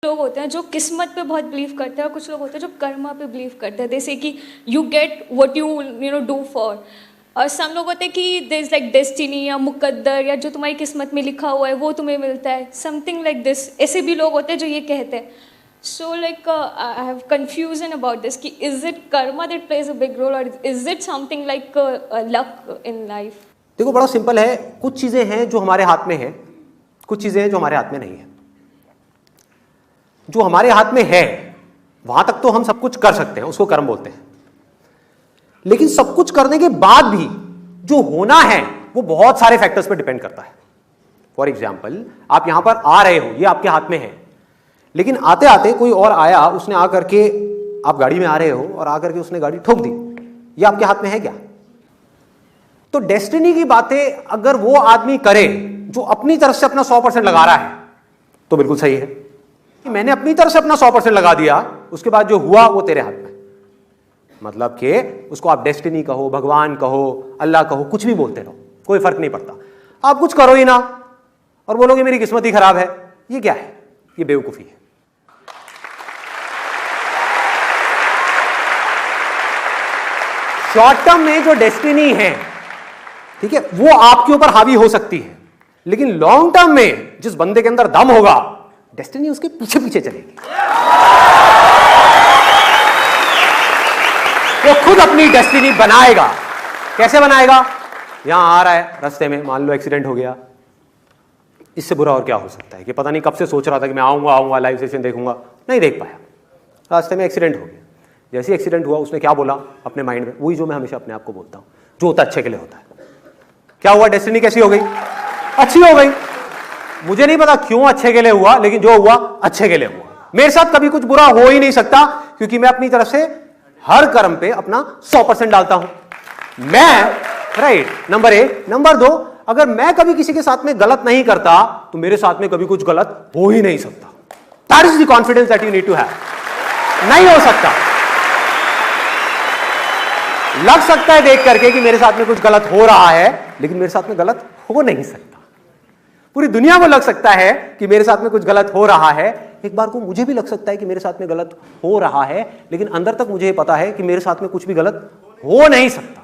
लोग होते हैं जो किस्मत पे बहुत बिलीव करते हैं और कुछ लोग होते हैं जो कर्मा पे बिलीव करते हैं, जैसे कि you get what you know do for. और सम लोग होते हैं कि देयर इज लाइक डेस्टिनी या मुकद्दर या जो तुम्हारी किस्मत में लिखा हुआ है वो तुम्हें मिलता है, समथिंग लाइक दिस। ऐसे भी लोग होते हैं जो ये कहते हैं। So like I have confusion about this कि is it karma that plays a big role और is it something like luck in life? देखो बड़ा सिंपल है, कुछ चीजें हैं जो हमारे हाथ में है, कुछ चीजें हैं जो हमारे हाथ में नहीं है। जो हमारे हाथ में है वहां तक तो हम सब कुछ कर सकते हैं, उसको कर्म बोलते हैं। लेकिन सब कुछ करने के बाद भी जो होना है वो बहुत सारे फैक्टर्स पर डिपेंड करता है। फॉर एग्जाम्पल, आप यहां पर आ रहे हो, ये आपके हाथ में है, लेकिन आते आते कोई और आया, उसने आकर के, आप गाड़ी में आ रहे हो और आकर के उसने गाड़ी ठोक दी, ये आपके हाथ में है क्या? तो डेस्टिनी की बातें अगर वो आदमी करे जो अपनी तरफ से अपना 100% लगा रहा है तो बिल्कुल सही है कि मैंने अपनी तरफ से अपना 100% लगा दिया, उसके बाद जो हुआ वो तेरे हाथ में। मतलब कि उसको आप डेस्टिनी कहो, भगवान कहो, अल्लाह कहो, कुछ भी बोलते रहो, कोई फर्क नहीं पड़ता। आप कुछ करो ही ना और बोलोगे मेरी किस्मत ही खराब है, ये क्या है? ये बेवकूफी है। शॉर्ट टर्म में जो डेस्टिनी है, ठीक है, वो आपके ऊपर हावी हो सकती है, लेकिन लॉन्ग टर्म में जिस बंदे के अंदर दम होगा, डेस्टिनी उसके पीछे पीछे चलेगी। वो खुद अपनी डेस्टिनी बनाएगा। कैसे बनाएगा? यहां आ रहा है, रास्ते में मान लो एक्सीडेंट हो गया, इससे बुरा और क्या हो सकता है कि पता नहीं कब से सोच रहा था कि मैं आऊंगा लाइव सेशन देखूंगा, नहीं देख पाया, रास्ते में एक्सीडेंट हो गया। जैसे एक्सीडेंट हुआ, उसने क्या बोला अपने माइंड में? वही जो मैं हमेशा अपने आप को बोलता हूं, जो होता अच्छे के लिए होता है। क्या हुआ? डेस्टिनी कैसी हो गई? अच्छी हो गई। मुझे नहीं पता क्यों अच्छे के लिए हुआ, लेकिन जो हुआ अच्छे के लिए हुआ। मेरे साथ कभी कुछ बुरा हो ही नहीं सकता, क्योंकि मैं अपनी तरफ से हर कर्म पे अपना 100% डालता हूं। मैं राइट, नंबर 1। नंबर 2, अगर मैं कभी किसी के साथ में गलत नहीं करता तो मेरे साथ में कभी कुछ गलत हो ही नहीं सकता। That is the confidence that you need to have. नहीं हो सकता। लग सकता है देख करके कि मेरे साथ में कुछ गलत हो रहा है, लेकिन मेरे साथ में गलत हो नहीं सकता। पूरी दुनिया को लग सकता है कि मेरे साथ में कुछ गलत हो रहा है, एक बार को मुझे भी लग सकता है कि मेरे साथ में गलत हो रहा है, लेकिन अंदर तक मुझे पता है कि मेरे साथ में कुछ भी गलत हो नहीं सकता।